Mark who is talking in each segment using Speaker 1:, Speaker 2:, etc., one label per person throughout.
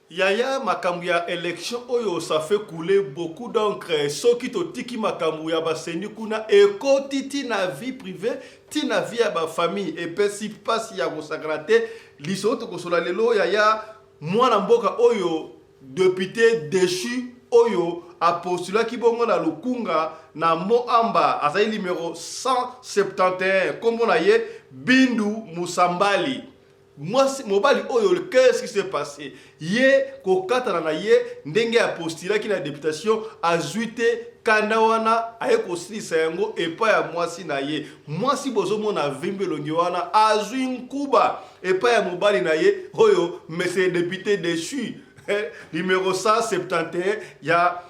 Speaker 1: Yaya makambuya élection oyo ça fait couler beaucoup d'encre. Ce qui te tiki makambuya baseni kuna eko titi na vie privée, ti na vie à ba famille et puis si pas ya ko sakrate liso to ko sola lelo yaya mwana mboka oyo député déchu oyo a postulé ki bongo na lukunga na Moamba azali numéro 171 comme on a ye Bindu Musambali. Moi, mobali oyo, qu'est-ce qui s'est passé? Yé, kokata na yé, ndenge a postulé qui na députation, a zuité, kandawana, aye kosili sayango, et pas ya mwasi na yé. Mwasi bozo mona vimbe longiwana, a zuin kuba, et pas ya mobali na yé, oyo, mais c'est député déchu. Numéro 171, ya,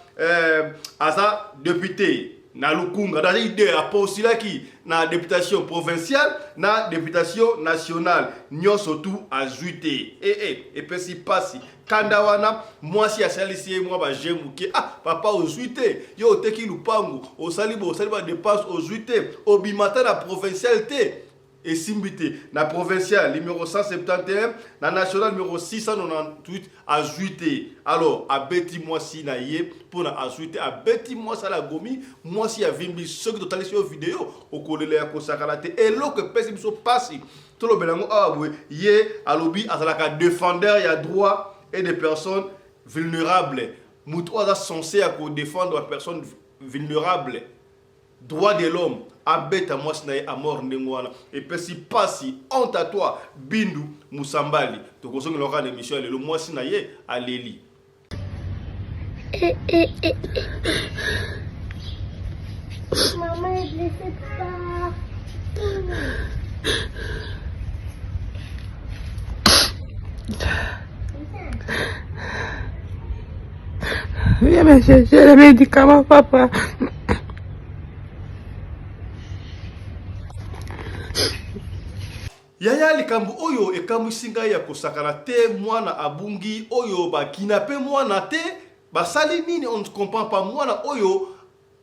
Speaker 1: aza député. Na lukunga dans idée a postulé qui na députation provinciale na députation nationale nyo surtout a juité et puis si passe kandawana moi si a salisi moi ba jemuke papa o juité yo teki lupangu o salibo dépasse o juité obimata na provincialité et simbité na provincial numéro 171 na national numéro 698 a juité alors a beti moi si na yé pour na a juité a beti moi ça la gomi moi si a vimbi ce que total sur vidéo au kolele ya kosakalate et lo que pesi biso passi tout le belango oui yé alobi azalaka défendeur ya droit et des personnes vulnérables muto aza censé à défendre les personnes vulnérables droit de l'homme abeta moi sinaye à mort ndengwana et puis si passi honte à toi Bindu Musambali to kozongi loka de mission le moi sinaye aleli
Speaker 2: maman est blessée pas
Speaker 3: viens me chercher les médicaments papa.
Speaker 1: Yaya likambu oyo ekamu singa ya kosakana te mwana abungi oyo ba kinape mwana te basali nini on ne comprend pas mwana oyo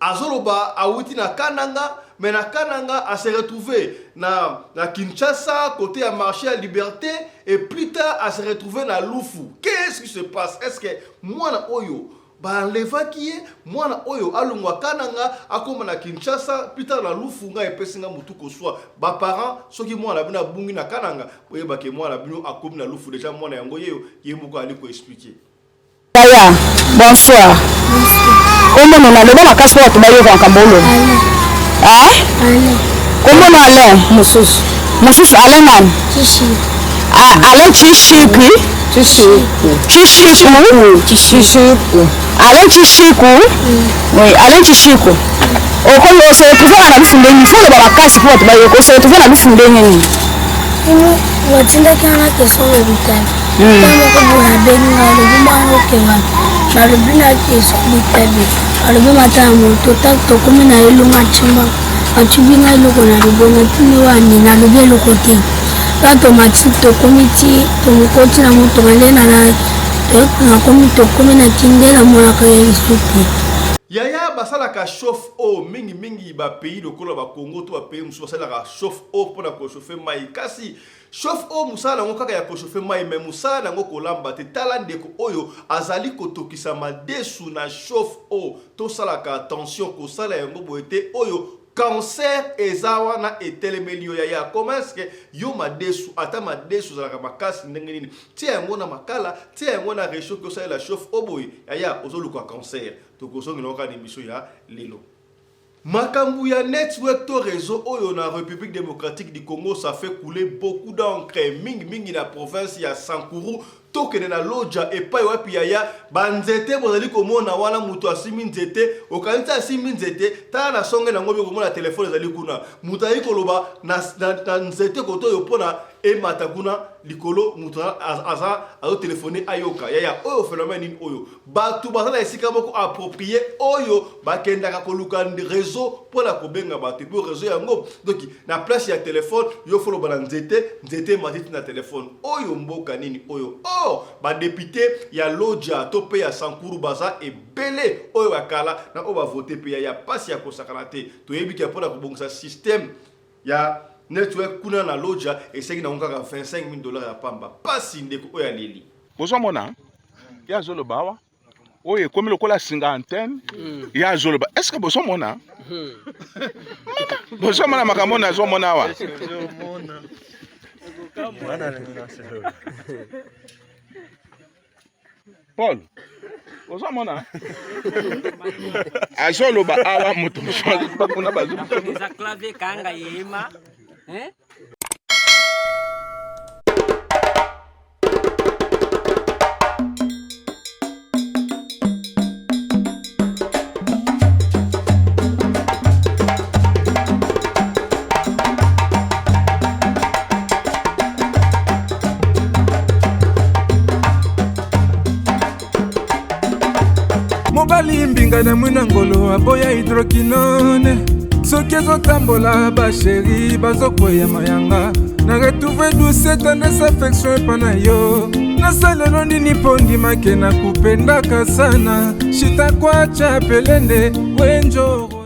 Speaker 1: azoloba awuti na Kananga mais na Kananga a se retrouver na Kinshasa côté à marché à Liberté et plus tard a se retrouver na Lufu. Qu'est-ce qui se passe? Est-ce que mwana oyo ba leva qui est mwana oyo alungwa Kananga akoma na Kinshasa plus tard na Lufu nga epesinga mutu ko soit ba parents soki mwana bina bungi na Kananga boye ba ke mwana bino akomi na Lufu déjà mwana yango yeyo yemuko aliko expliquer.
Speaker 4: Yaya, bonsoir. Comment on a le bon à casse pour tomber au Cambolo? Hein? Comment on a Alain? Moussous Alain man?
Speaker 2: Chichi.
Speaker 4: Alain Chichiku. Alain Chichiku. Oui, Alain Chichiku. Au quand on se retrouve à la bouffe il faut le bon à casse pour tomber au se retrouve à la bouffe
Speaker 2: watinda kana keso hospital kama kwa benga le bumano kewa na le bina keso bitabe ale buma tamu to takto kumi na ilunga chimba achubinga iloko na libona tuni wani na lubelo kote tato matito komiti to mukoti na moto malena na komito kumi na kindela mwana ka isuki
Speaker 1: Yaya basala ka chauffe eau mingi ba pays lokola ba Congo to ba pays musu basala ka chauffe eau pour na ko chauffer mai kasi chauffe eau musala ngo kaka ya ko chauffer mai mais musala ngo ko lamba te tala ndeko oyo azali ko tokisa madesu na chauffe eau to sala ka attention ko sala yango boete oyo cancer ezawa na etelemelio yaya comment est-ce que yo madesu ata madesu zalaka makasi ndenge nini tia yango na makala tia yango na réchauffe ko sala la chauffe eau boy yaya ozoluka cancer to kozongi na oka émission ya lelo makambu ya network to réseau oyo na République démocratique du Congo ça fait couler beaucoup d'encre mingi na province ya Sankuru tokene na loja epai wapi yaya banzete bozali komona wana mutu asimi nzete okanisa asimi nzete ta na songe na ngobe komona telefone ezali kuna mutu ayi koloba na nzete koto yo pona e matakuna likolo mutu azo telefone ayoka yaya oyo phénomène nini oyo batu bazala esika moko approprié oyo bakendaka koluka réseau pona kobenga batu po réseau yango donc na place ya téléphone yo folo bana nzete matiti na téléphone oyo mboka nini oyo ba député ya loja to pe ya Sankuru baza ebele oyo bakala na o ba voter pe ya pasi ya kosakana te to yebi ki pona kobongisa système ya network kuna na loja et c'est na ngaka $25,000 ya pamba pasi ndeko oyo aleli
Speaker 5: Bonsoir mona. ya zoloba awa oye komi lokola singa antenne ya zoloba est-ce que boso mona boso mona makambo na zo mona awa Paul boso mona azoloba awa moto bakuna bazo
Speaker 6: za clavier kanga yema
Speaker 7: mobali mbinga na mwina ngolo aboya hydroquinone soki ezotambola basheri bazokwea mayanga na retrouve douce tendresse affection epa na yo nasalelo nini mpo ndimake na kupendaka sana shitakwacha pelende wenjoro.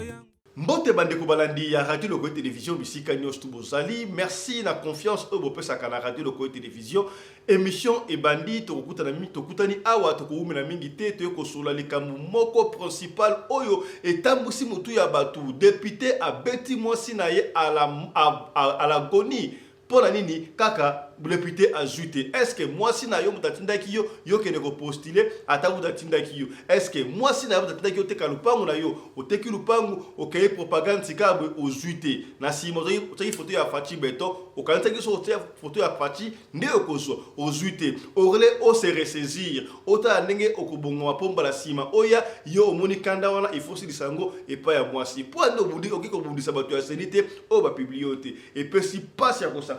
Speaker 1: Mbote bandeko balandi ya Radio Lokoyo Télévision bisika nyos tubozali. Merci na confiance obopesaka na Radio Lokoyo Télévision. Émission ebandi tokutani awa tokoumena mingi te tokosola likambo moko principal oyo etambusi mutu ya batu député abeti mwasi na ye à l'agonie. Pour nini kaka député ajouté est-ce que moi si na yo mutatindaki yo kene ko postuler ata mutatindaki yo est-ce que moi si na yo mutatindaki yo teka lupangu na yo oteki lupangu okaye propagande sikabwe ojuité na si mozo oteki photo ya Fachi Beto okantaki so photo ya Fachi nde okoso ojuité orele o se ressaisir ota ndenge okubongo mapomba la sima oya yo omoni kanda wana il faut si lisango et pas ya moi si pour ndo bundi okiko bundi sabato ya senité o ba bibliothèque et puis si passe ya konsakrate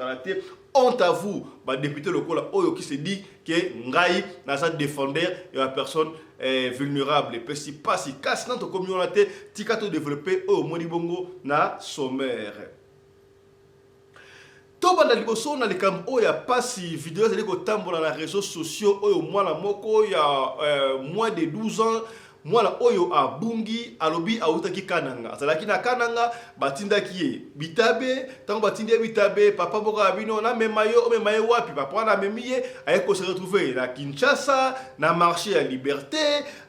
Speaker 1: honte à vous, bah, député local Oyo qui se dit que Ngai n'a pas défendeur et la personne vulnérable. Et puis si pas si casse dans ton communauté, tikato développé au Monibongo na sommaire. Toba na liboso na likam oya pasi vidéo zali ko tambola na réseaux sociaux oyo mwana moko ya moins de 12 ans. Mwana oyo abungi alobi autaki kananga azalaki na kananga batindaki ye bitabe tango batindi bitabe papa boka abino na memayo wapi papa na memiye ayeko se retrouver na Kinshasa na marché à Liberté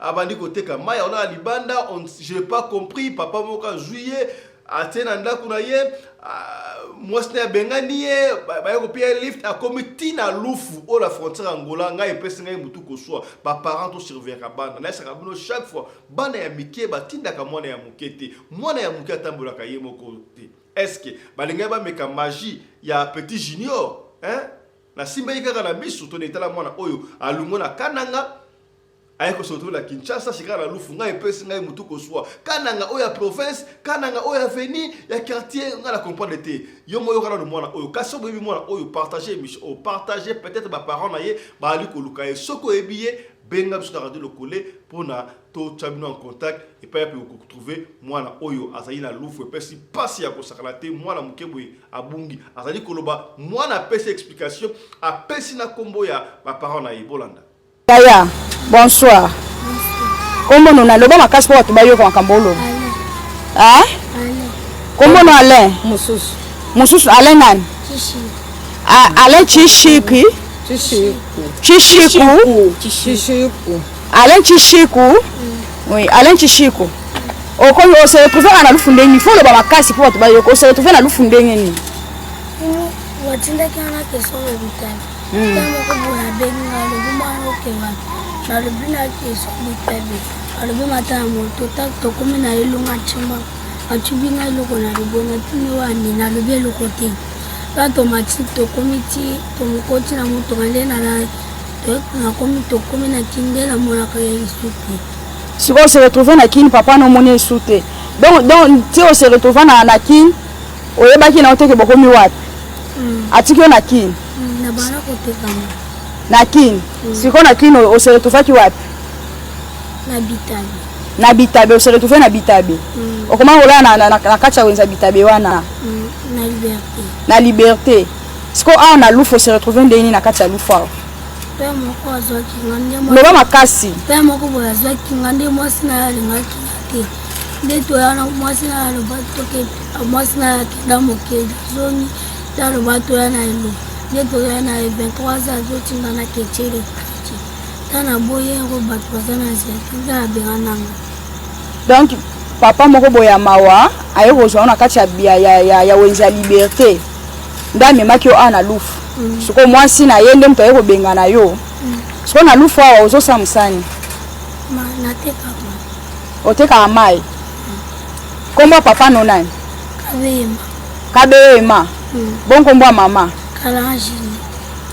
Speaker 1: abandi koteka maya ona libanda je n'ai pas compris papa moka juillet atena ndaku na ye mwasne bengani ye bayeko pia lift a comité na lufu o la frontière Angola nga epesi nga mutu ko soa ba parents to surveiller bana na saka bino chaque fois bana ya mike batinda ka mwana ya mukete mwana ya muke atambola ka ye moko te est-ce que balinga ba meka magie ya petit junior na simba yika na bisu to netala mwana oyo alungo na kananga ayeko se retrouver la Kinshasa shika na lufu nga epesi nga mutu ko soa kananga oya province kananga oya avenue ya quartier nga la comprendre te yo moyo kana no mwana oyo kaso bebi mwana oyo partager mission partager peut-être ba parents na ye ba ali ko luka ye soko ebiye benga biso na Radio Lokole pona to chabino en contact et pas pour trouver mwana oyo azali na lufu epesi pasi ya ko sakalate mwana mukebwe abungi azali koloba mwana pesi explication apesi na kombo ya ba parents na ye bolanda.
Speaker 4: Kaya, bonsoir. Comment on a le bon makasi pour tu bayo kwa kambolo? Hein? Comment on Alain? Mususu Alain nan? Alain Chishiku. Alain Chishiku. Oui, Alain Chishiku. O comme on se retrouve na lufunde ni faut le bon makasi pour tu bayo ko se retrouve na lufunde ni.
Speaker 2: Watinda kana keso bitani. Kama kubula benga le bumano kewa. Na le bina keso bitabe. Ale bima tamo to tak to komina ilunga chimba. Achibinga iloko na libona tini wani na le belo kote. Tato machi to komiti to mukoti na muto ngale na komito komina kindela mona kaya isuti.
Speaker 4: Si on se retrouve na kin papa no moni isuti. Donc si on se retrouve na kin oyebaki na oteke bokomi wapi. Atiki na kin.
Speaker 2: Na bana kote kama.
Speaker 4: Na kin. Siko na kin on se retrouve ki wapi?
Speaker 2: Na bitabe.
Speaker 4: Na bitabe on se retrouve na bitabe. Okoma ola na kacha wenza bitabe wana.
Speaker 2: Na liberté.
Speaker 4: Na liberté. Siko na lufu on se retrouve ndeni na kacha lufu.
Speaker 2: Père moko azoki ngande mo.
Speaker 4: Loba makasi.
Speaker 2: Père moko bola azoki ngande mo sina lingaki te. Ndeto yana mo sina lo batoke mo sina kidamo ke zoni. Talo bato yana ilo. Ndeto yana 23 ans zotinga na ketchele. tana boye ko bato bazana zeta bengananga.
Speaker 4: Donc papa moko boya mawa ayo kozwa na kati ya wenza liberté. Ndame makio ana lufu. Siko mwasi na yende mtu ayo bengana yo. Siko na lufu awa ozo samsani.
Speaker 2: Nateka ma.
Speaker 4: Oteka amai. Kombo papa no nani?
Speaker 2: Kabema.
Speaker 4: Kabema. Bon kombo mama.
Speaker 2: Kalanga Jili.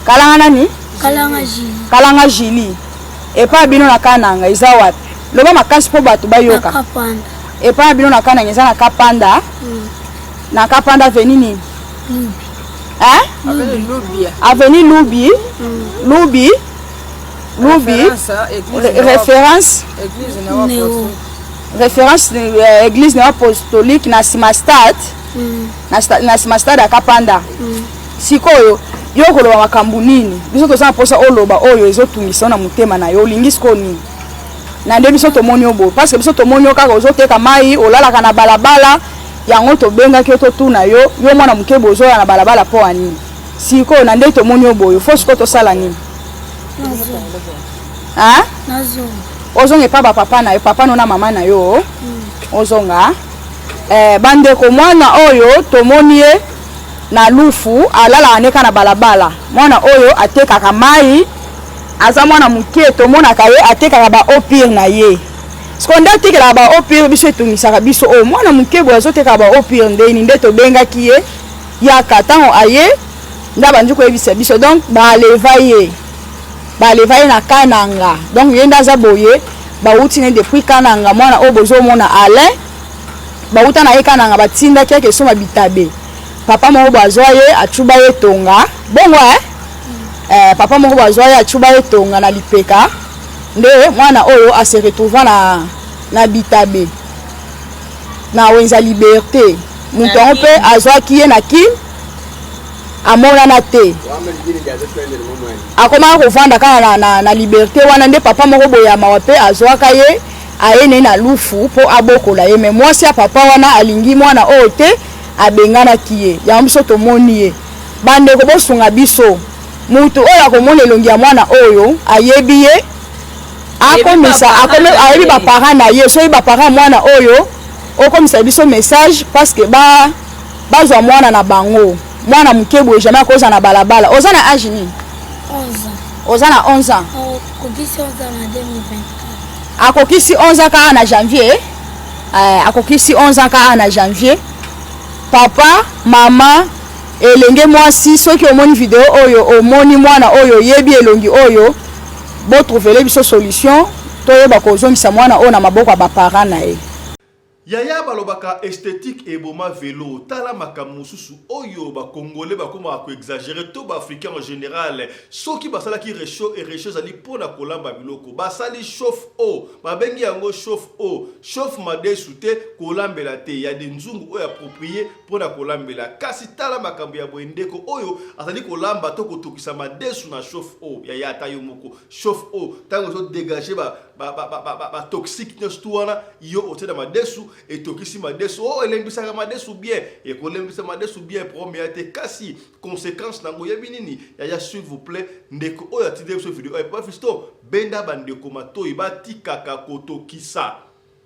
Speaker 4: Kalanga nani?
Speaker 2: Kalanga Jili.
Speaker 4: Kalanga Jili. Epa bino na kananga iza wapi? Loba makasi po bato bayoka.
Speaker 2: Na Kapanda.
Speaker 4: Epa bino na kananga iza na Kapanda. Na Kapanda veni nini?
Speaker 2: Lubi.
Speaker 4: Hein? Avenue Lubi. Lubi. Lubi. Référence. Référence église néo-apostolique na Simastad. Na Simastad ya Kapanda. Sikoyo yo koloba makambu nini? Biso toza posa oloba oyo ezotumisa na mutema na yo lingi siko nini? Na nde biso tomoni obo parce que biso tomoni kaka ozoteka mai olalaka na balabala yango tobenga ki ototuna yo mwana mukebo ozoya na balabala po ani. Siko na nde tomoni obo yo fo siko tosala nini? Hein?
Speaker 2: Nazo.
Speaker 4: Ozonge pa papa na yo, papa no na mama na yo. Ozonga. Bandeko mwana oyo tomoni ye na lufu alala aneka na balabala. Mwana oyo atekaka mai. Aza mwana muke tomonaka ye atekaka ba opire na ye. Skonda atekaka ba opire biso etungisaka biso o mwana muke bo azoteka ba opire ndeni nde tobengaki ye yaka tango aye ndaba njuko yebisa biso donc ba levaye na kananga donc yenda za boye ba uti ne depuis kananga mwana o bozo mona ale ba uta na ye kananga batinda keke soma bitabe papa mo bazwa ye achuba ye tonga bongo papa moko bazwa ye achuba ye tonga na lipeka nde mwana oyo a se retrouva na bitabe na wenza liberté mutu on peut azwa ki ye na ki amona na te akoma kovanda kaka na liberté wana nde papa moko boya mawa pe azwaka ye ayene na lufu po abokola ye mais mwasi ya papa wana alingi mwana oyo te abengana ki ye yango biso tomoni ye bandeko bosunga biso mutu oyo akomona elongi ya mwana oyo ayebi ye akomisa ayebi bapara na ye soki bapara mwana oyo okomisa biso message parce que bazwa mwana na bango mwana muke boye jamais akoza na balabala oza na age nini
Speaker 2: 11 ans.
Speaker 4: oza na 11 ans
Speaker 2: Kokisi 11 ans na 2024.
Speaker 4: akokisi 11 ans kaka na janvier akokisi 11 ans kaka na janvier papa mama elenge mwasi soki omoni video oyo omoni mwana oyo yebi elongi oyo bo trouver biso solution toyeba kozongisa mwana oyo na maboko ya bapara na ye.
Speaker 1: Yaya balobaka esthétique et boma vélo tala makamu susu oyo ba congolais ba koma ko exagérer to ba africain en général soki basala ki réchaud et réchaud ali pona kolamba biloko basali chauffe eau ba bengi yango chauffe eau chauffe madesu te kolambela te ya de nzungu oyo approprié pona kolambela kasi tala makambu ya boendeko oyo azali kolamba to kotokisa madesu na chauffe eau yaya tayo moko chauffe eau tango zo dégager ba toxique nestuana yo otena madesu et tokisi madesu oh elembisaka madesu bien et kolembisa madesu bien premier te kasi conséquence nango yebi nini yaya s'il vous plaît ndeko oyo atide so vidéo et pas fisto benda bandeko matoi batikaka kotokisa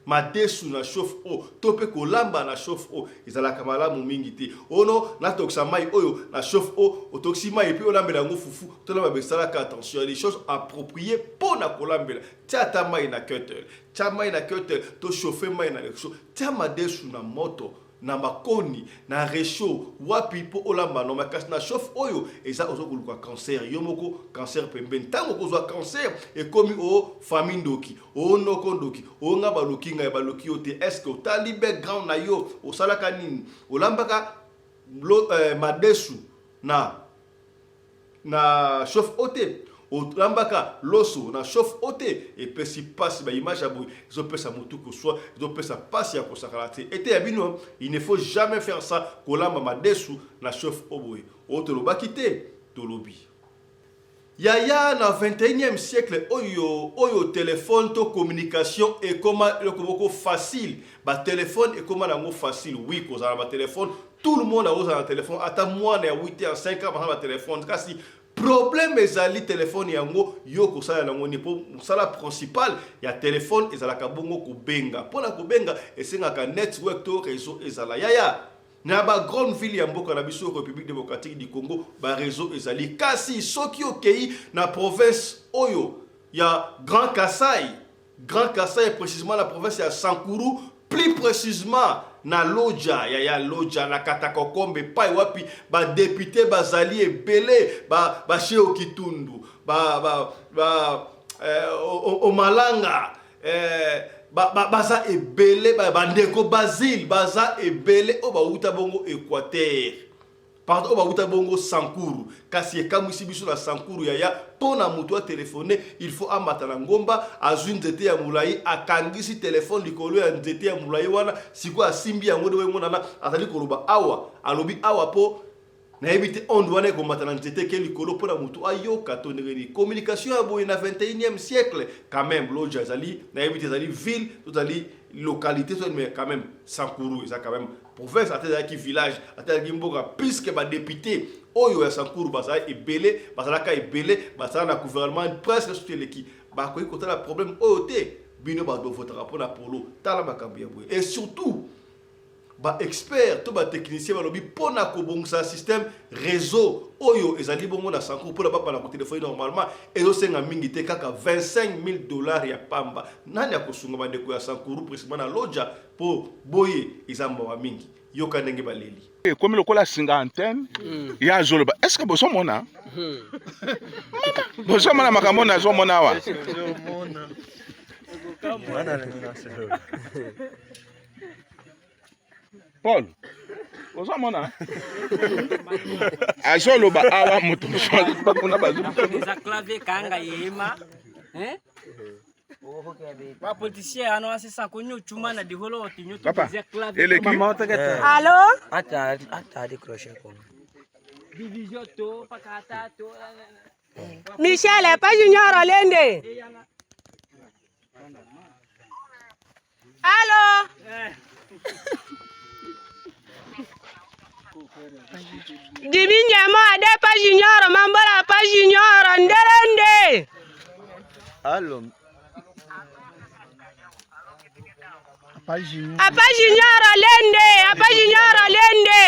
Speaker 1: madesu na chauffe eau tope kolamba na chauffe eau ezalaka malamu mingi te ono na tokisa mai oyo na chauffe eau otoksi mai epi olambela ngo fufu tolamba besalaka attention des choses appropriées pona kolambela tia ta mai na kettle tia mai na kettle to chauffer mai na réchaud tia madesu na moto na makoni na réchaud wapi po olamba no makasi na chauffe oyo eza ozokuluka cancer yo moko cancer pembeni tango kozwa cancer e komi o famille ndoki o noko ndoki o nga baloki nga baloki yo te est-ce que otali background na yo osalaka nini olambaka madesu na chauffe ote olambaka loso na chauffe ote et pesi passe ba image abo zo pesa mutu ko soit zo pesa passe ya ko sakala te ete ya bino il ne faut jamais faire ça kolamba madesu na chauffe oboy oto lobaki te tolobi yaya na 21e siècle oyo téléphone to communication et comment le beaucoup facile ba téléphone et comment nango facile oui kozala ba téléphone tout le monde a un téléphone ata moi na 8 ans 5 ans ba téléphone kasi problème ezali téléphone yango yo kosala nango ni po sala principal ya téléphone ezalaka bongo kobenga pona kobenga esengaka network to réseau ezala yaya na ba grande ville ya mboka na biso République démocratique du Congo ba réseau ezali kasi soki okei na province oyo ya Grand Kassai précisément la province ya Sankuru, plus précisément na Lodja ya Lodja na Katakokombe pai wapi ba député bazali ebele ba Cheo Kitundu Omalanga baza ebele ba ndeko Basile baza ebele o ba uta bongo Équateur pardon o ba uta bongo Sankuru kasi ekamwisi biso na Sankuru ya pona mutu a téléphoner il faut amata na ngomba azwi nzete ya mulai akangisi téléphone likolo ya nzete ya mulai wana siko asimbi yango de wengo nana atali koloba awa alobi awa po na ebite ondu wana komata na nzete ke likolo pona mutu ayoka to ndengeni communication ya boye na 21e siècle quand même Lodja zali na ebite zali ville to zali localité to mais quand même Sankuru ça quand même province atela ki village atela ki mboka puisque ba député oyo ya Sankuru bazala ebele bazalaka ebele bazala na gouvernement presque sur l'équipe ba koyi kotala problème oyo te bino ba do votera pour la polo tala makambo ya boye et surtout ba expert to ba technicien ba lobi pona ko bongisa système réseau oyo ezali bongo na Sankuru pour la ba na ko téléphone normalement et zo senga mingi te kaka $25,000 ya pamba nani akosunga ba ndeko ya Sankuru précisément na Lodja pour boye izamba wa mingi yoka ndenge baleli
Speaker 5: comme lokola singa antenne ya zoloba est-ce que boso mona boso mona makambo na zo mona wa Paul boso mona azoloba awa mutu ba kuna bazu
Speaker 6: za clavier kanga yema ba politicien ano asisa konyo chuma na diholo otinyo to za clavier
Speaker 3: Allô?
Speaker 8: Ata décrocher comme.
Speaker 6: division to pakata to
Speaker 3: Michel, pas Junior Olende. Allô? Dibinya mo ade pas Junior, mambola pas Junior Ndelende.
Speaker 8: Allô.
Speaker 3: Apa Junior Olende, apa Junior Olende.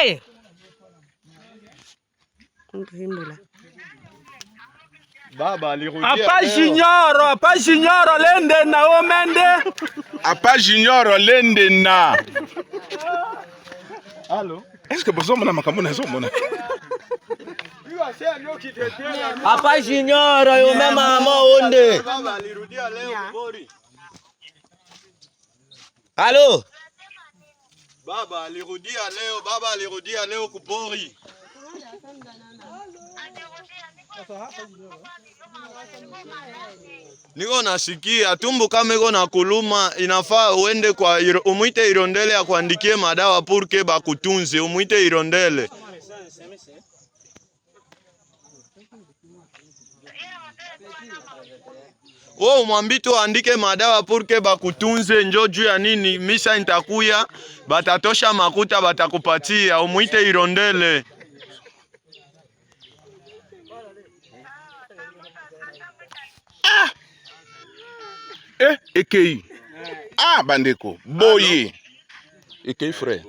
Speaker 8: Baba alirudi.
Speaker 9: Apa Junior Olende na omende.
Speaker 5: apa Junior Olende na
Speaker 8: Allô.
Speaker 5: est-ce que boso mona makambo na zo mona
Speaker 8: Apa Junior yo mama onde.
Speaker 9: Baba alirudia leo kubori.
Speaker 8: Allô.
Speaker 9: Baba alirudia leo kubori. Niko nasikia tumbo kama iko na kuluma, inafaa uende kwa umuite Irondele ya kuandikie madawa purke bakutunze, umuite Irondele. Umwambi tu andike madawa purke bakutunze, njo juu ya nini misa nitakuya, batatosha makuta batakupatia, umuite Irondele.
Speaker 5: ekei bandeko boye ekei frère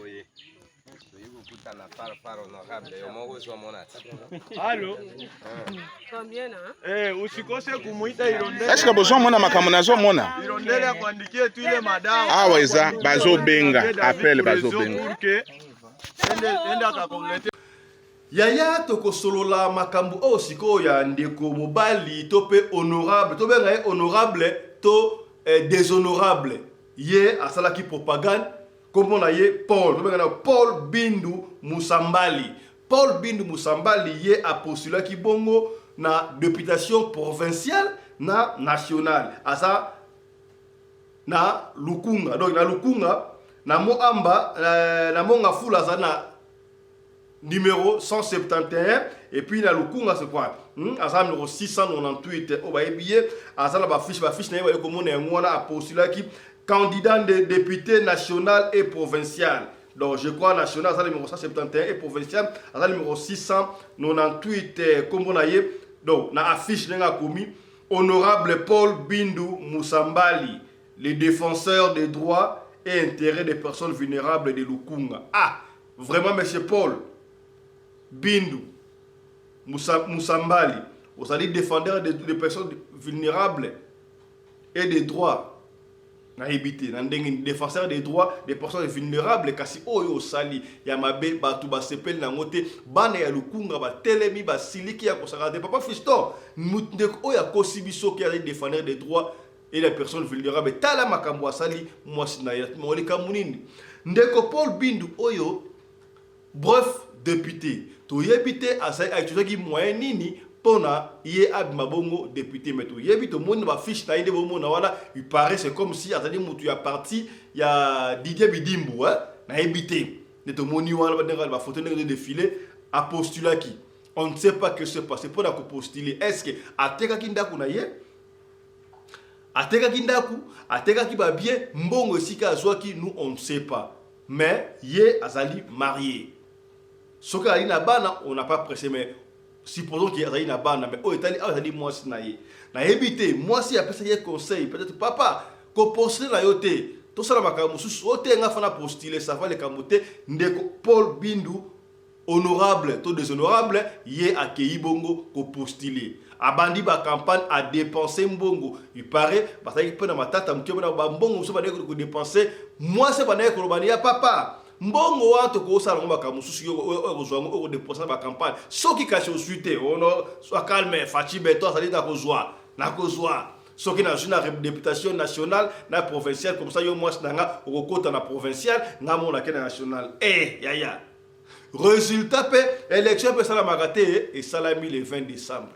Speaker 9: Allô.
Speaker 3: Combien
Speaker 9: Usikose kumuita Irondele.
Speaker 5: est-ce que boso mona makambo na zo mona
Speaker 9: Irondele akuandikie tu ile madawa.
Speaker 5: awa eza bazo benga appel bazo benga
Speaker 9: Enda akakomplete.
Speaker 1: yaya tokosolola makambo oyo sikoyo ya ndeko mobali to pe honorable to benga ye honorable to déshonorable ye asalaki propagande kombo na ye Paul to benga na Paul Bindu Musambali ye apostulaki bongo na députation provinciale na nationale asa na Lukunga donc na Lukunga na Moamba na Mongafula za na numéro 171 et puis na Lukunga c'est quoi asa numéro 698 au ba billet asa la ba fiche na ye ko mona ngwana apostulaki candidat de député national et provincial. Donc je crois national asa numéro 171 et provincial asa numéro 698 comme on a Donc, na affiche n'a commis honorable Paul Bindu Musambali, le défenseur des droits et intérêts des personnes vulnérables de Lukunga. Ah, vraiment, monsieur Paul Bindu Musambali, vous allez défendre des personnes vulnérables et des droits. Na habité, na défenseur des droits des personnes vulnérables, kasi oyo sali ya mabe batu ba sepel na ngote bana ya Lukunga ba telemi ba siliki ya kosakate papa Fiston mutndeko oya kosibiso ki ya défenseur des droits et des personnes vulnérables tala makambo sali mwasi na ya moleka munini ndeko Paul Bindu oyo bref député to yebité asai aituzaki moyen nini pona yé abima bongo député mais to yebito monde ba fiche na ide bongo na wala il paraît c'est comme si atali mutu ya parti ya Didier Bidimbu hein na yebité ne to moni wala ba photo de défilé a postulat qui on ne sait pas que se passe pour la postuler est-ce que ateka kindaku na ye ateka kindaku ateka ki ba bien mbongo sika azwaki nous on ne sait pas mais yé azali marié soka ali na bana on n'a pas pressé mais supposons qu'il y a une bande, mais oh, il dit moi si naïe. Na évité, moi si après ça y a conseil, peut-être papa, qu'on poste la yote, tout ça la makamu, sote nga fana postuler, ça va les kamote, ndeko Paul Bindu, honorable, tout déshonorable, yé accueilli bongo, qu'on postuler. Abandi ba campagne a dépensé mbongo. Il paraît, parce qu'il peut dans ma tête, m'kio na ba mbongo, so ba ko dépenser, moi c'est ba na ko bania papa. Mbongo wato ko sala ngomba kamususu yo ozwango o dépenser ba campagne soki kashi osuite ono soit calme fachi beto ça dit na kozwa soki na une réputation nationale na provinciale comme ça yo moi nanga okota na provincial na mona ke national ya résultat pe élection pe sala magate et salami le 20 décembre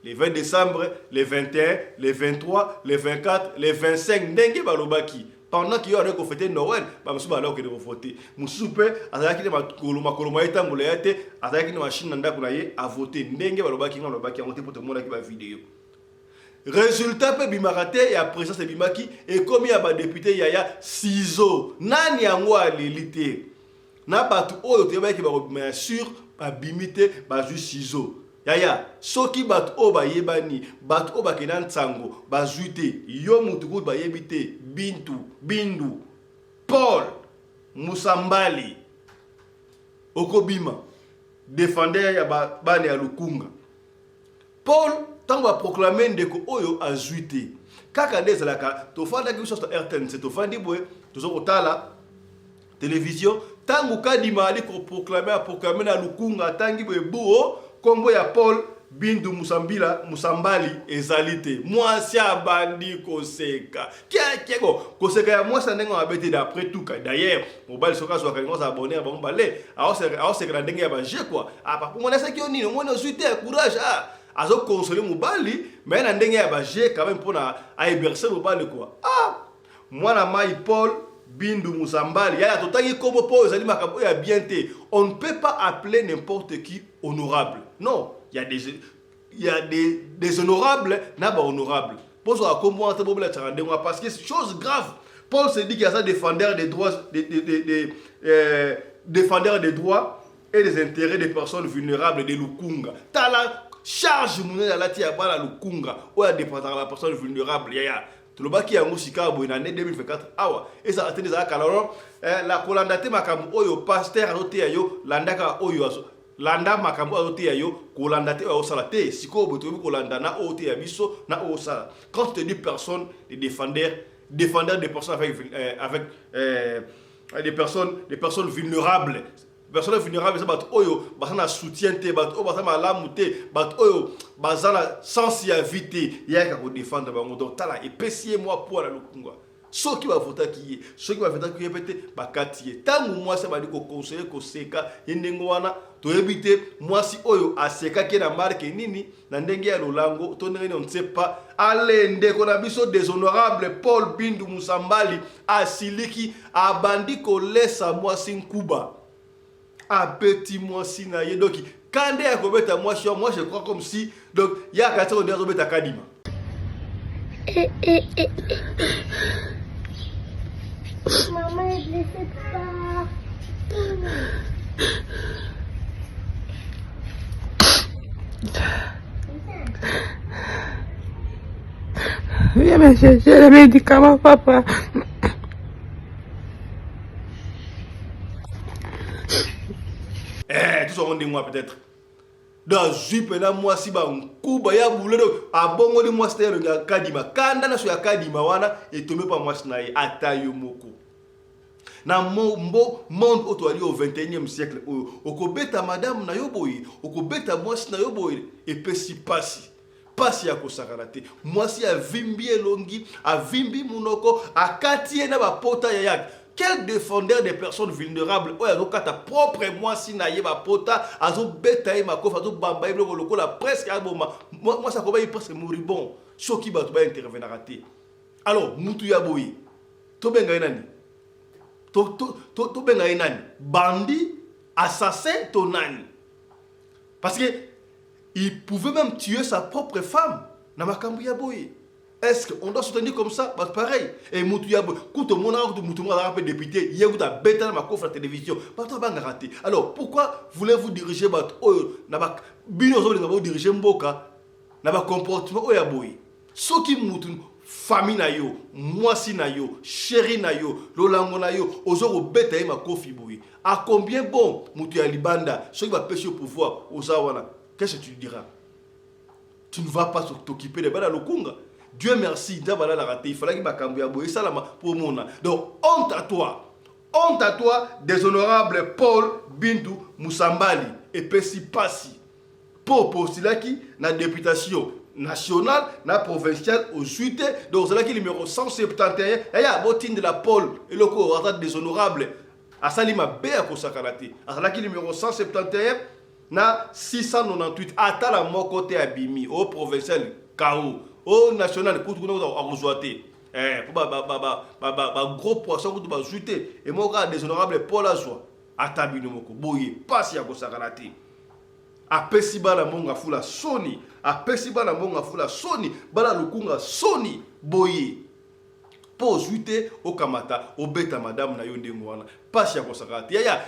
Speaker 1: le 20 décembre le 21 le 23 le 24 le 25 ndenge balobaki pendant qu'il y a un fêté Noël, bah monsieur balao que de voter. Musupe, azaki de makoloma etambola yate, azaki de machine nanda kunaye a voter. Ndenge baloba ki ngalo baki a voter pour tout le monde qui va vidéo. Résultat pe bimarate et après ça c'est bimaki et comme il y a ba député yaya ciseaux. Nani yango alélité. Na batu oyo te ba ki ba bien sûr ba bimité ba juste ciseaux. Yaya, soki bat oba yebani, bat oba kenan tsango, bazuite, yo mutuku ba yebite, Bindu, Paul, Musambali, Okobima, défendeur ya bane ya Lukunga. Paul, tango a proclamé ndeko oyo azuite. Kaka ndezalaka, tofanda ki sosta RTNC, tofandi boye, tozo kotala, télévision, tango kadima ali ko proclamer na Lukunga, tangi boye buo, Kombo ya Paul Bindu Musambali ezalite. Moi si abandi koseka. Kieko koseka ya moi ça ndenge abete d'après tout cas. D'ailleurs, mobile soka so ka ngoza abonner ba mbale. Aho se ka ndenge ya ba je quoi. Ah pa mona ça ki oni no mona suite courage ah. Azo consoler mobali, mais na ndenge ya ba je quand même pour na a héberger mobali quoi. Ah, moi na mai Paul Bindu Musambali, yaya totangi kobo po ezali makabo ya bien te. On ne peut pas appeler n'importe qui honorable. Non, il y a des honorables, n'a pas honorables. Pose à comment on peut parce que c'est chose grave. Paul se dit qu'il y a ça défendeur des droits défendeur des droits et des intérêts des personnes vulnérables de Lukunga. T'as la charge monnaie la tia bala Lukunga ou à défendre la personne vulnérable yaya. Tout le baki ya musika bo ina 2024 awa esa atende za kaloro la kolandate makambo oyo pasteur azote yo landaka oyo landa makambo azote yo kolandate oyo sala te siko bo to kolanda na ote ya biso na o sala quand tu dis personne les défendeurs des personnes avec des personnes vulnérables. Personnes vulnérables, c'est oyo, basana soutien te, oyo basana lamute, oyo basana sensibilité, yaka ko défendre bango donc tala epesier moi pour la Lukunga. Ceux qui va voter qui, ceux qui va voter qui répéter bakati. Tant moi ça va dire ko conseiller ko seka yendengo wana to éviter moi si oyo aseka ki na marque nini na ndenge ya lolango to ndenge on ne sait pas ale ndeko na biso déshonorable Paul Bindu Musambali asiliki abandi ko laisse moi sinkuba. Un petit mois si na ye donc quand est kobeta moi je crois comme si donc il y a 4 on est kobeta kadima
Speaker 2: maman je ne sais pas
Speaker 3: Viens me chercher les médicaments, papa.
Speaker 1: Tout ça, on dit moi peut-être. Dans jupe na moi si ba nkuba ya bulero abongo ni moi stelo ya kadima kanda na so ya kadima wana etombe pa moi na ye atayo moko na monde otoali au 21e siècle okobeta madame na yoboyi okobeta moi na yoboyi epesi pasi ya kosakana te moi si avimbi elongi avimbi munoko akati na ba pota ya yaki. Quel défendeur des personnes vulnérables oya ta propre moi si na ye ba pota azo beta ye makofa azo bamba ye loko la presque aboma moi ça koba presque moribond soki ba to ba intervenir raté. Alors mutu ya boyi to benga nani to benga nani bandi assassin to nani parce que il pouvait même tuer sa propre femme na makambu ya boyi. Est-ce qu'on doit soutenir comme ça? Bah, pareil. Et Moutouya, quand on a un député, il y a un bêta dans ma coffre à la télévision. Bah, tu vas rater. Alors, pourquoi voulez-vous diriger votre diriger Mboka? N'a pas comportement oya boy. Ce qui moutoun famille na yo, moisi na yo, chéri na yo, lolango na yo, ozoro bêta ma kofi boy. À combien bon Moutouya Libanda, ceux qui va pêcher au pouvoir, aux awana, qu'est-ce que tu diras? Tu ne vas pas t'occuper de Bala Lokunga. Dieu merci, d'abord la raté, il fallait qu'il m'accompagne à boyer ça pour mon. Donc, honte à toi, déshonorable Paul Bintou Moussambali et Pessi Passi. Pour postuler qui, na députation nationale, na provinciale, aux UT, donc c'est là qui numéro 171, et y a bottine de la Paul et le corps déshonorable. À Salima Béa Kosakarate, à là qui numéro 171, na 698, à la mon côté Abimi, au provincial K.O. Au national, pour gros poisson que tu vas jeter. Et moi, déshonorable Paul Azoua, à Tabino Moko, Boye, passe à Kosakarate. A Pesiba la Monga Fula Sony, a Pesiba la Monga Fula Sony, Bala Lukunga Sony, Boye. Pour jeter au Kamata, au Beta Madame Nayonde Mouana, passe à Kosakarate. Yaya.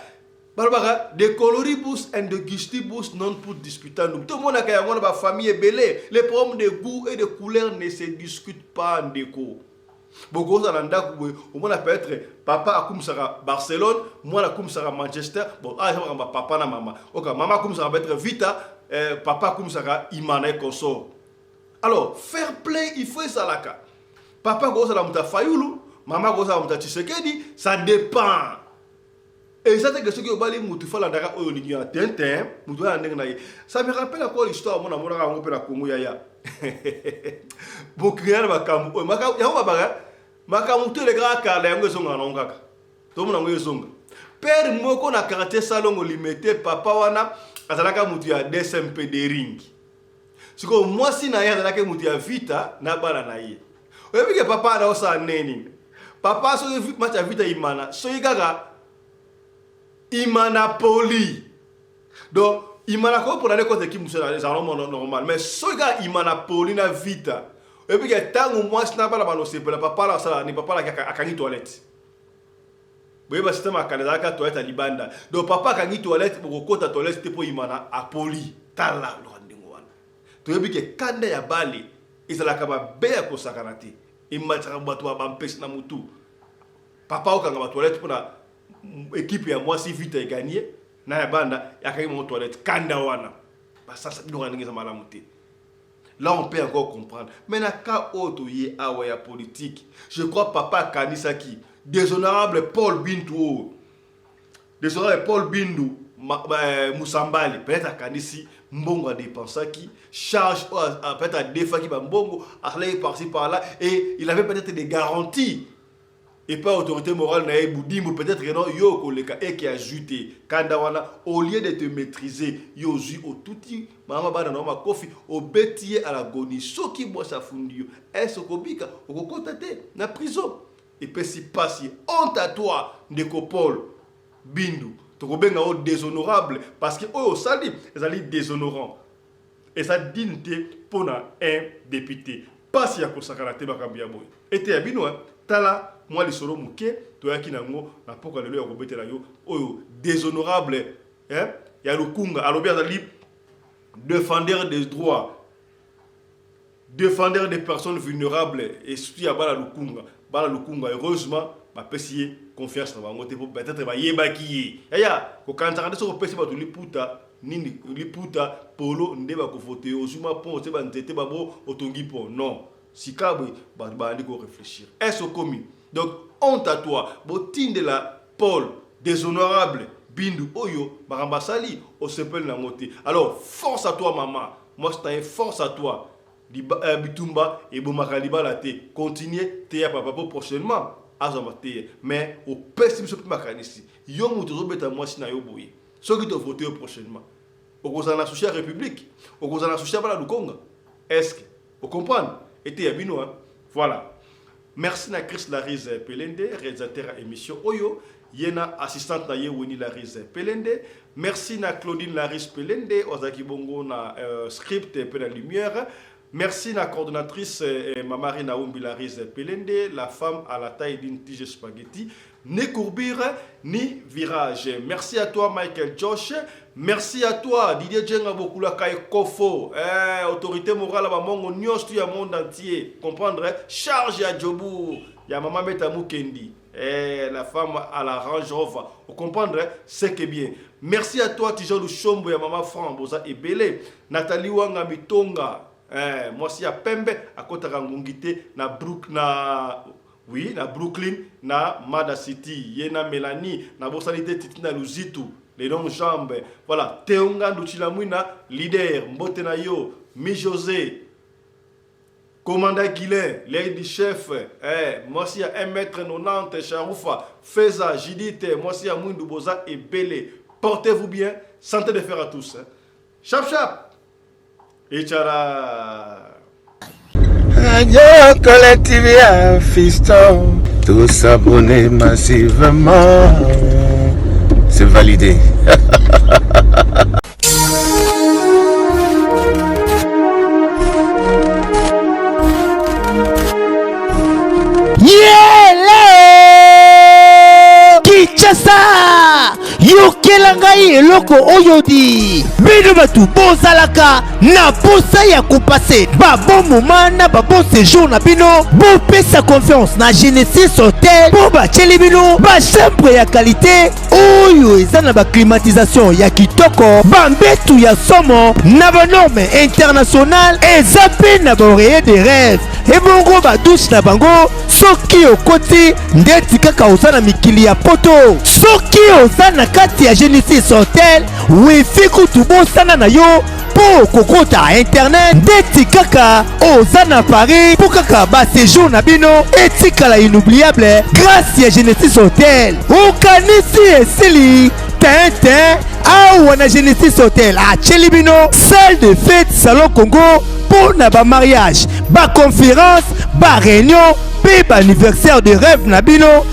Speaker 1: Barbara, de coloribus et de gustibus non pour discuter. Tout le monde a une famille belée. Les problèmes de goût et de couleur ne se discutent pas en déco. Beaucoup de gens peut être papa a comme ça Barcelone, moi a comme ça Manchester. Bon, papa na maman. Ok, maman comme ça être Vita, papa comme ça Imane consort. Alors, fair play, il faut ça là. Papa comme ça muta Fayulu, maman comme ça muta Tshisekedi, ça dépend. Et ça, c'est que ce qui est au Bali, ça me rappelle à quoi l'histoire, mon amour, on peut la Congo Yaya. Beaucoup de gens ont les grands car les gens ont tout le monde a zonga. Père, moi, qu'on a caractère salon limité, papa, wana, azalaka mutu ya DSMP de ring. Si moi, si na ya, azalaka mutu ya vita, na bala na ye. Oye, que papa, na osa neni. Papa, so y match ya vita imana, so y gaga. Imana poli. Donc, imana ko pour aller contre qui monsieur les normal. Mais ce gars imana poli na vita. Et puis que tant moi ce n'a pas la balance pour la papa là ça ni papa là qui toilette. Oui bah système à Canada ka toilette à libanda. Donc papa kangi toilette pour kota toilette c'était pour imana a poli. Tala lo ndingo wana. To yebi que kanda ya bali izala kama bea ko sakanati. Imatra batu ba mpesi na mutu. Papa okanga ba toilette pour na équipe ya moi si vite gagné na ya banda yakaki mon toilette kanda wana ba ça doit ngeza malamu te. Là on peut encore comprendre mais na ka auto ye awa ya politique je crois papa kanisa qui déshonorable Paul Bintou Moussambali peut-être kanisi mbongo a dépensé qui charge peut-être à défa qui ba mbongo aller par-ci par-là et il avait peut-être des garanties. Et pas autorité morale na Boudimbo peut-être non yo koleka et qui a ajouté kandawana au lieu de te maîtriser yo ju au touti mama bana na makofi au betier à l'agonie soki bois sa fundio est-ce kobika okokotate na prison et puis si passe honte à toi ndeko Paul Bindu to kobenga o déshonorable parce que oh sali ezali déshonorant et ça dignité pour un député passe ya kosakarate bakambia boy était ya bino tala moi les solo muke to yaki nango na poko lelo ya kobetela yo oyo déshonorable hein ya lukunga alobi azali défendeur des droits défendeur des personnes vulnérables et surtout à Bala Lukunga. Heureusement, ma pesi confiance na bango te peut-être ba yebaki ya ko kantaka so pesi ba liputa nini liputa polo ndeba ko voter ozuma pon te ba ntete ba bo otongi pon non sikabwe ba ndi ko réfléchir est-ce commis donc honte à toi botinde la Paul déshonorable bindu oyo barambasali au sepel na ngote alors force à toi maman moi je t'ai force à toi bitumba et bomakaliba la te continuer te ya papa prochainement mais au pessim se peut makanisi yo muto zo beta moi sina yo boye ceux qui te voter prochainement au kozana associé à République au kozana associé à Bala Lukonga est-ce que vous comprenez était ya bino hein voilà merci na Chris Larize Pelende réalisateur à émission Oyo yena assistante na Yewini Larize Pelende merci na Claudine Larize Pelende ozaki bongo na script et la lumière. Merci la coordonnatrice Mamari Naoumbi Larize Pelende, la femme à la taille d'une tige spaghetti, ni courbure ni virage. Merci à toi Michael Josh, merci à toi Didier Djenga Bokula Kai Kofo, autorité morale à Mongo Nyos tu à monde entier, comprendre charge à Djobu, ya Maman Betamou Kendi, la femme à la Range Rover, vous comprendre c'est que bien. Merci à toi Tijan Luchombo ya Maman Fran Boza et Belé, Nathalie Wanga Mitonga. Moi si à Pembe à côté Rangungité na Brooklyn na Mada City yena Mélanie na Bosanité Titina Luzitu les longues jambes voilà Teonga Nduchilamwina leader Mbote na yo Mi José commandant Guilain lady chef moi si à 1m90 Charoufa Feza Jidite moi si à Mwindu Boza et Belé portez-vous bien santé de fer à tous chap chap.
Speaker 10: Radio Collectivia Fiston, tous s'abonner massivement, c'est validé.
Speaker 11: Kinshasa yokela ngai eloko oyo di bino batu bozalaka na posa ya kopase babo moma na babo séjour na bino bopesa confiance na Genesis Hotel po batieli bino bachambre ya qualité oyo eza na baclimatisation ya kitoko bambetu ya somo na banorme internationale eza mpe na baoreiller de rêve ebongo badouche na bango soki okoti ndeti kaka oza na mikili ya poto soki oza na kati ya Genesis Hotel wifi kutu bosana na yo po kokota internet ndeti kaka oza na Paris po kaka ba séjour na bino etikala inoubliable grâce ya Genesis Hotel okanisi esili tintin awa na Genesis Hotel atieli bino salle de fête salon Congo pour na ba mariage ba conférence ba réunion pe ba anniversaire de rêve na bino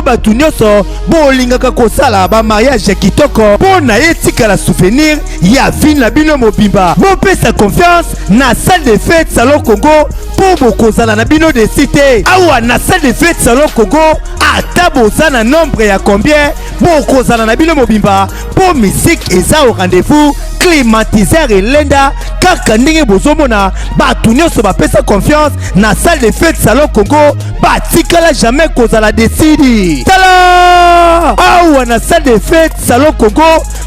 Speaker 11: batu nyonso bolingaka kosala ba mariage ya kitoko po na etikala souvenir ya vie na bino mobimba bopesa confiance na salle de fête salon Congo po bokozala na bino de cité awa na salle de fête salon Congo ata boza na nombre ya combien bokozala na bino mobimba po musique eza au rendez-vous climatiseur elenda kaka ndenge bozomona batu nyonso bapesa confiance na salle de fête salon Congo batikala jamais kozala desidi tala awa na salle de fête salon Congo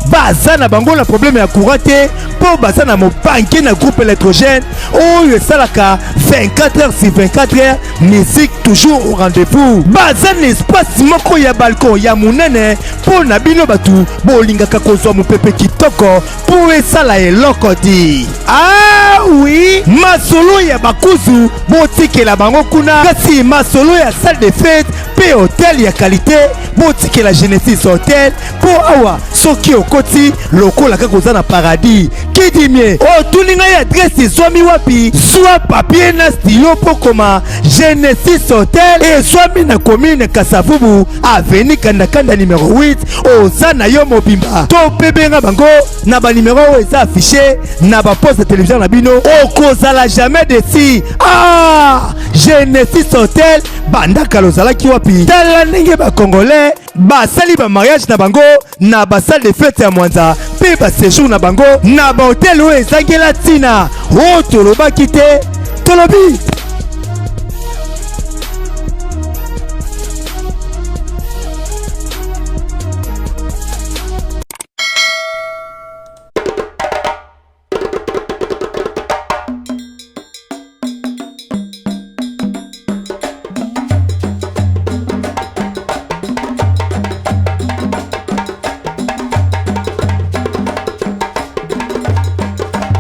Speaker 11: baza na bango na problème ya courant te po baza na mobanke na groupe électrogène oyo esalaka 24 heures sur 24 heures musique toujours au rendez-vous baza na espace moko ya balcon ya munene po na bino batu bolingaka kozwa mopepe kitoko po esala eloko di ah oui masolo ya bakuzu botikela bango kuna kasi masolo ya salle de fête pe hôtel ya qualité botikela Genesis Hotel po awa soki okoti lokola kaka oza na paradis kidimie otuninga ya adresse ezwami wapi zwa papier na stylo po koma Genesis Hotel ezwami na commune Kasavubu avenue Kandakanda numéro 8 oza na yo mobimba to pe benga bango na ba numéro oyo eza affiché na ba poste de télévision na bino okozala jamais desi ah Genesis Hotel bandaka lozalaki wapi tala ndenge ba congolais basali ba mariage na bango na ba salle de fête ya Mwanza pe ba séjour na bango na ba hôtel oyo ezangela tina o tolobaki te tolobi